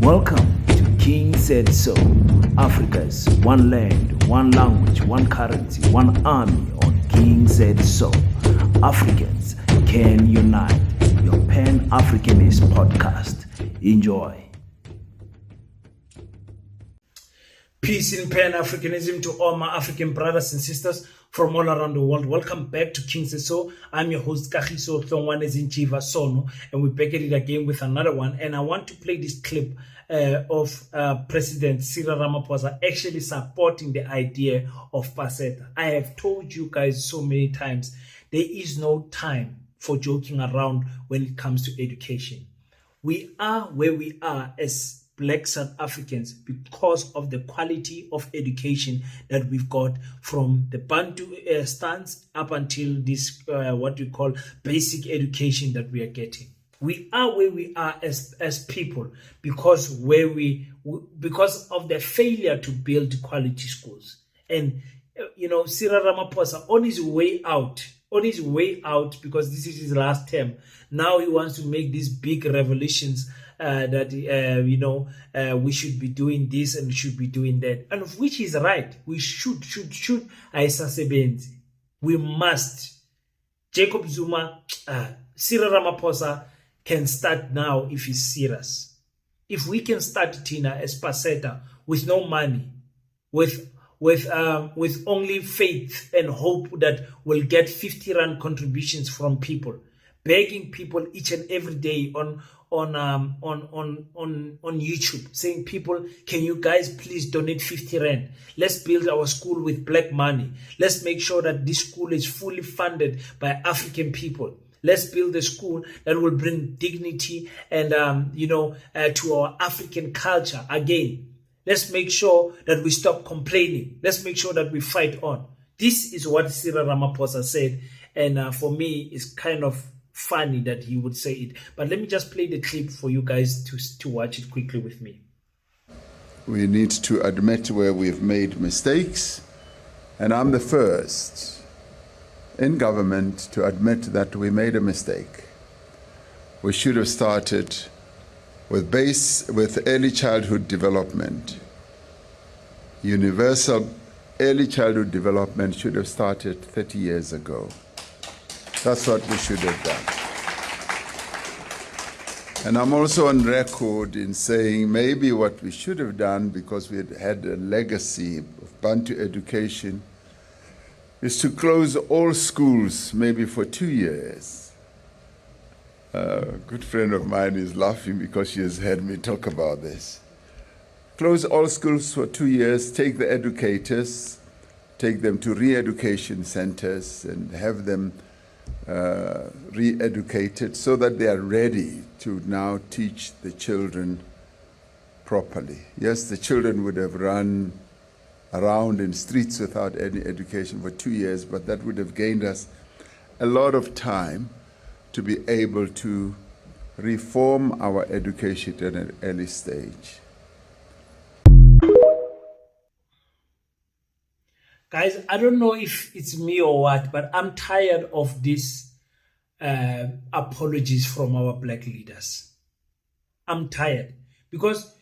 Welcome to King Said So, Africa's one land, one language, one currency, one army on King Said So. Africans can unite. Your Pan-Africanist podcast. Enjoy. Peace in Pan-Africanism to all my African brothers and sisters from all around the world. Welcome back to King Said So. I'm your host, Kagiso Tlongwanezinchiva Sono, and we're back at it again with another one. And I want to play this clip of President Cyril Ramaphosa actually supporting the idea of Paseta. I have told you guys so many times, there is no time for joking around when it comes to education. We are where we are as Black South Africans because of the quality of education that we've got from the Bantu stance up until this what we call basic education that we are getting. We are where we are as people because because of the failure to build quality schools. And Cyril Ramaphosa on his way out, because this is his last term. Now he wants to make these big revolutions that we should be doing this and should be doing that, and of which he's right. We should. We must. Jacob Zuma, Cyril Ramaphosa can start now if he's serious. If we can start Tina as Paseta with no money, with only faith and hope that we'll get 50 rand contributions from people, begging people each and every day on YouTube, saying, people, can you guys please donate 50 rand? Let's build our school with black money. Let's make sure that this school is fully funded by African people. Let's build a school that will bring dignity and to our African culture again. Let's make sure that we stop complaining. Let's make sure that we fight on. This is what Cyril Ramaphosa said, and for me, it's kind of funny that he would say it. But let me just play the clip for you guys to watch it quickly with me. We need to admit where we've made mistakes, and I'm the first in government to admit that we made a mistake. We should have started with early childhood development. Universal early childhood development should have started 30 years ago. That's what we should have done. And I'm also on record in saying maybe what we should have done, because we had a legacy of Bantu education, is to close all schools maybe for 2 years. A good friend of mine is laughing because she has heard me talk about this. Close all schools for 2 years, take the educators, take them to re-education centers and have them re-educated so that they are ready to now teach the children properly. Yes, the children would have run around in streets without any education for 2 years, but that would have gained us a lot of time to be able to reform our education at an early stage. Guys, I don't know if it's me or what, but I'm tired of these apologies from our black leaders. I'm tired because,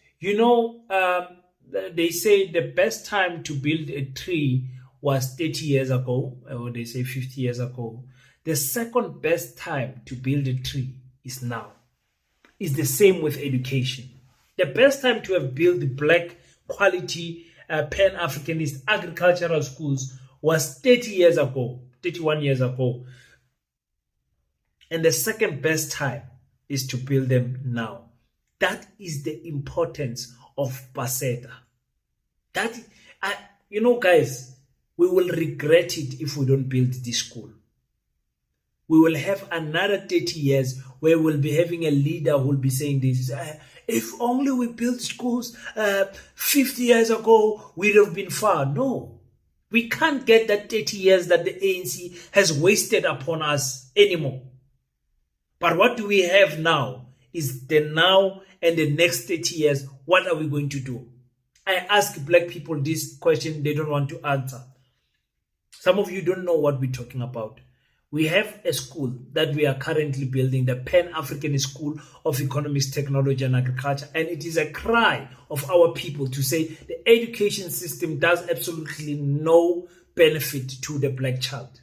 they say the best time to build a tree was 30 years ago, or they say 50 years ago. The second best time to build a tree is now. It's the same with education. The best time to have built black quality Pan-Africanist agricultural schools was 30 years ago, 31 years ago. And the second best time is to build them now. That is the importance of Paseta. Guys, we will regret it if we don't build this school. We will have another 30 years where we'll be having a leader who will be saying this. If only we built schools 50 years ago, we'd have been far. No, we can't get that 30 years that the ANC has wasted upon us anymore. But what do we have now is the now and the next 30 years. What are we going to do? I ask black people this question, they don't want to answer. Some of you don't know what we're talking about. We have a school that we are currently building, the Pan-African School of Economics, Technology and Agriculture, and it is a cry of our people to say the education system does absolutely no benefit to the black child.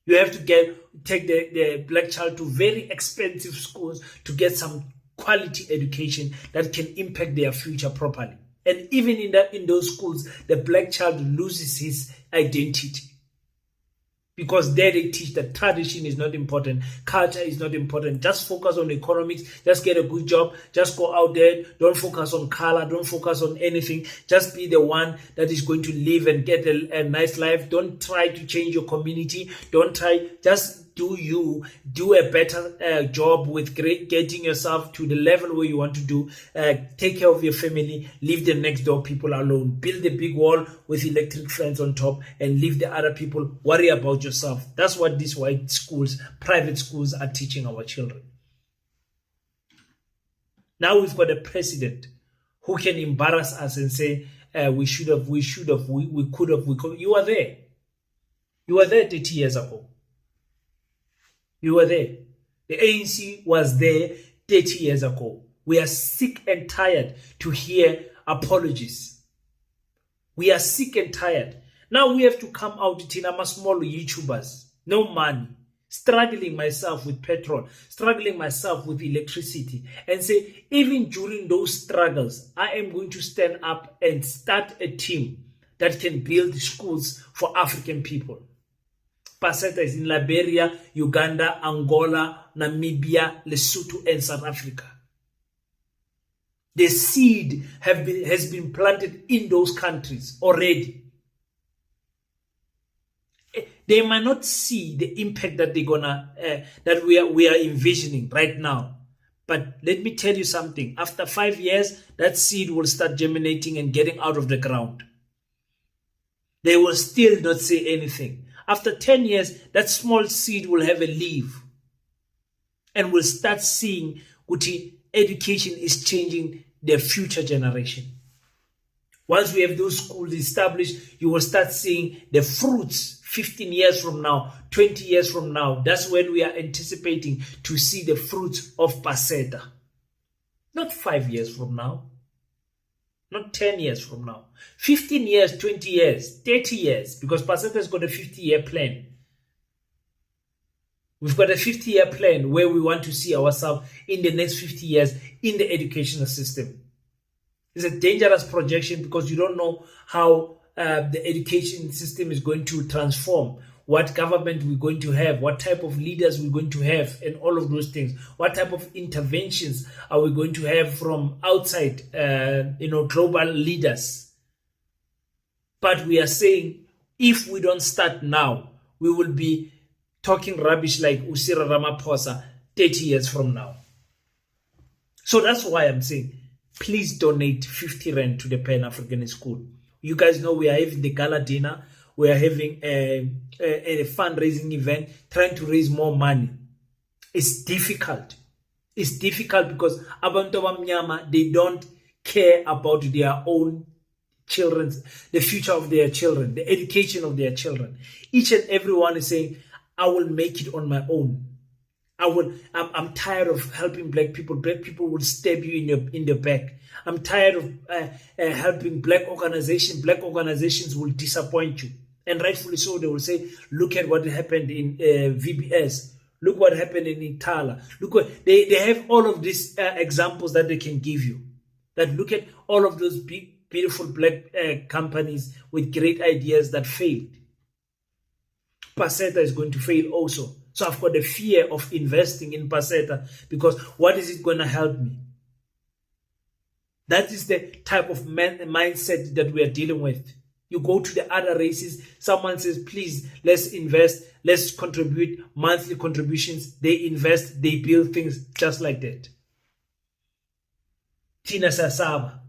You have to take the black child to very expensive schools to get some quality education that can impact their future properly. And even in those schools, the black child loses his identity. Because there they teach that tradition is not important, culture is not important. Just focus on economics, just get a good job, just go out there, don't focus on color, don't focus on anything. Just be the one that is going to live and get a nice life. Don't try to change your community. Don't try, just do a better job with getting yourself to the level where you want to do. Take care of your family, leave the next door people alone. Build a big wall with electric fence on top and leave the other people. Worry about yourself. That's what these white schools, private schools are teaching our children. Now we've got a president who can embarrass us and say, we could have. You were there. You were there 30 years ago. You were there. The ANC was there 30 years ago. We are sick and tired to hear apologies. We are sick and tired. Now we have to come out, Tinama small YouTubers, no money, struggling myself with petrol, struggling myself with electricity, and say, even during those struggles, I am going to stand up and start a team that can build schools for African people. Paseta is in Liberia, Uganda, Angola, Namibia, Lesotho, and South Africa. The seed has been planted in those countries already. They might not see the impact that that we are envisioning right now. But let me tell you something. After 5 years, that seed will start germinating and getting out of the ground. They will still not say anything. After 10 years, that small seed will have a leaf and will start seeing what education is changing their future generation. Once we have those schools established, you will start seeing the fruits 15 years from now, 20 years from now. That's when we are anticipating to see the fruits of Paseta. Not 5 years from now. Not 10 years from now. 15 years, 20 years, 30 years, because Paseta has got a 50-year plan. We've got a 50-year plan where we want to see ourselves in the next 50 years in the educational system. It's a dangerous projection because you don't know how the education system is going to transform, what government we're going to have, what type of leaders we're going to have, and all of those things. What type of interventions are we going to have from outside, global leaders? But we are saying, if we don't start now, we will be talking rubbish like Cyril Ramaphosa 30 years from now. So that's why I'm saying, please donate 50 Rand to the Pan-African School. You guys know we are having the gala dinner. We are having a fundraising event, trying to raise more money. It's difficult. It's difficult because abantu abamnyama, they don't care about their own children, the future of their children, the education of their children. Each and everyone is saying, I will make it on my own. I'm tired of helping black people. Black people will stab you in the back. I'm tired of helping black organizations. Black organizations will disappoint you. And rightfully so, they will say, look at what happened in VBS. Look what happened in Itala. Look what they have all of these examples that they can give you. That look at all of those big, beautiful black companies with great ideas that failed. Paseta is going to fail also. So I've got the fear of investing in Paseta because what is it going to help me? That is the type of mindset that we are dealing with. You go to the other races, someone says, please, let's invest, let's contribute, monthly contributions. They invest, they build things just like that. Tina Sasaba.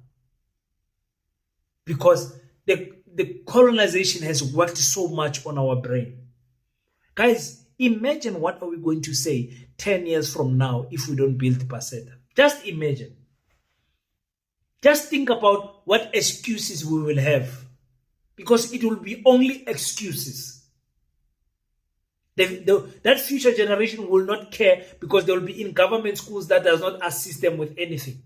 Because the colonization has worked so much on our brain. Guys, imagine what are we going to say 10 years from now if we don't build Paseta. Just imagine. Just think about what excuses we will have. Because it will be only excuses. That future generation will not care because they will be in government schools that does not assist them with anything.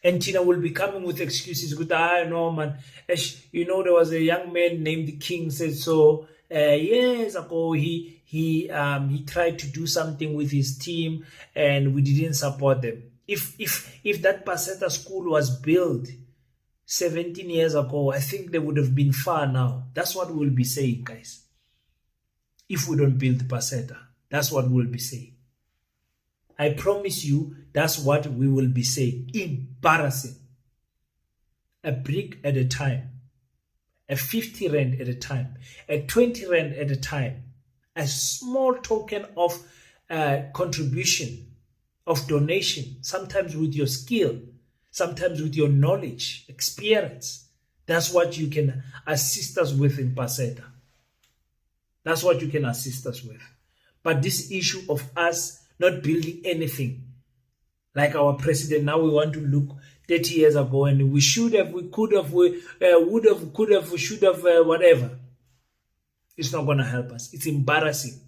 And Tina will be coming with excuses. Good, I know, man. There was a young man named King said so. Years ago, he tried to do something with his team, and we didn't support them. If that Paseta school was built 17 years ago, I think they would have been far now. That's what we'll be saying, guys. If we don't build Paseta, that's what we'll be saying. I promise you, that's what we will be saying. Embarrassing. A brick at a time. A 50 rand at a time. A 20 rand at a time. A small token of contribution, of donation, sometimes with your skill, sometimes with your knowledge, experience. That's what you can assist us with in Paseta. That's what you can assist us with. But this issue of us not building anything, like our president, now we want to look 30 years ago and we should have, we could have, we would have, could have, we should have, whatever. It's not going to help us. It's embarrassing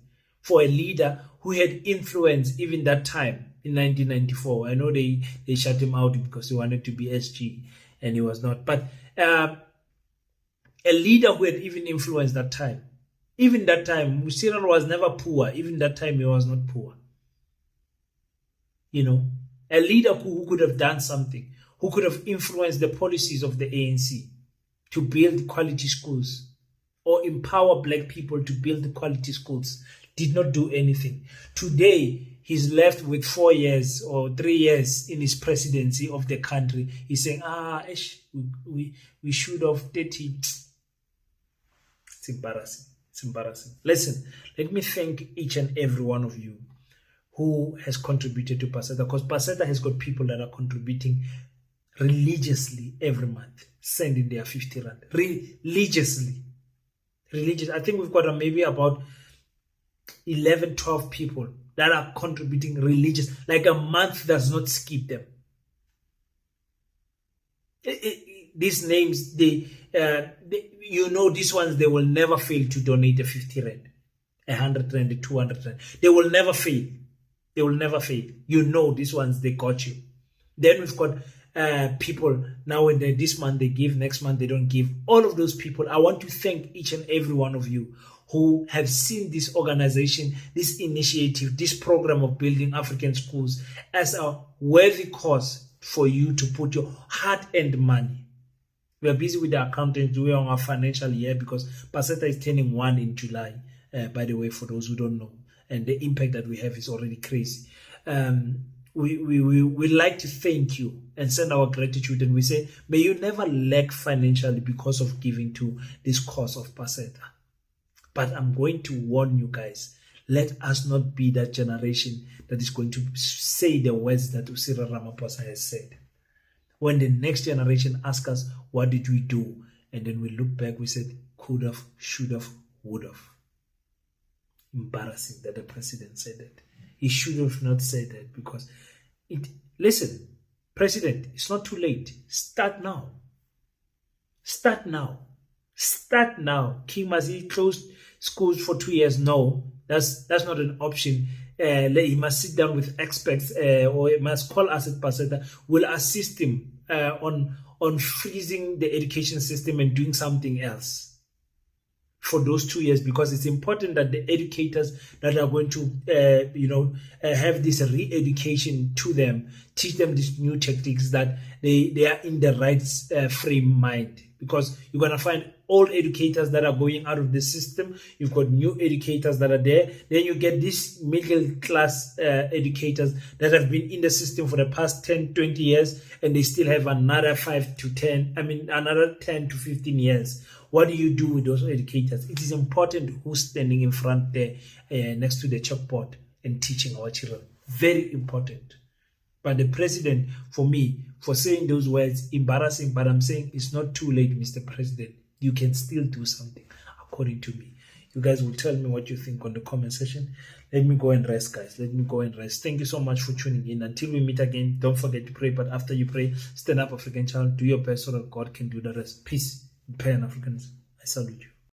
for a leader who had influence even that time in 1994. I know they shut him out because he wanted to be SG and he was not. But a leader who had even influenced that time. Even that time, Cyril was never poor. Even that time, he was not poor. A leader who could have done something, who could have influenced the policies of the ANC to build quality schools or empower black people to build quality schools, did not do anything. Today, he's left with 4 years or 3 years in his presidency of the country. He's saying, we should have 30. It's embarrassing. It's embarrassing. Listen, let me thank each and every one of you who has contributed to Paseta, because Paseta has got people that are contributing religiously every month, sending their 50 rand. Religiously. I think we've got maybe about 11, 12 people that are contributing religious. Like a month does not skip them. These names, these ones, they will never fail to donate a 50 rand, 100 rand, 200 rand. They will never fail. They will never fail. These ones, they got you. Then we've got people now and then, this month they give, next month they don't give. All of those people, I want to thank each and every one of you who have seen this organization, this initiative, this program of building African schools as a worthy cause for you to put your heart-earned money. We are busy with the accountants doing our financial year because Paseta is turning 1 in July, by the way, for those who don't know. And the impact that we have is already crazy. We like to thank you and send our gratitude. And we say, may you never lack financially because of giving to this cause of Paseta. But I'm going to warn you guys, let us not be that generation that is going to say the words that Cyril Ramaphosa has said. When the next generation asks us, what did we do? And then we look back, we said, could have, should have, would have. Embarrassing that the president said that. He should have not said that because listen, president, it's not too late. Start now. Start now. Start now. King must he closed schools for 2 years? No, that's not an option. He must sit down with experts or he must call us at Paseta. We'll assist him on freezing the education system and doing something else for those 2 years, because it's important that the educators that are going to have this re-education to them, teach them these new tactics, that they are in the right frame mind, because you're going to find old educators that are going out of the system. You've got new educators that are there. Then you get these middle class educators that have been in the system for the past 10, 20 years, and they still have another 10 to 15 years. What do you do with those educators? It is important who's standing in front there next to the chalkboard and teaching our children. Very important. But the president, for me, for saying those words, embarrassing, but I'm saying it's not too late, Mr. President. You can still do something, according to me. You guys will tell me what you think on the comment section. Let me go and rest, guys. Let me go and rest. Thank you so much for tuning in. Until we meet again, don't forget to pray. But after you pray, stand up, African child. Do your best so that God can do the rest. Peace. Pan Africans, I salute you.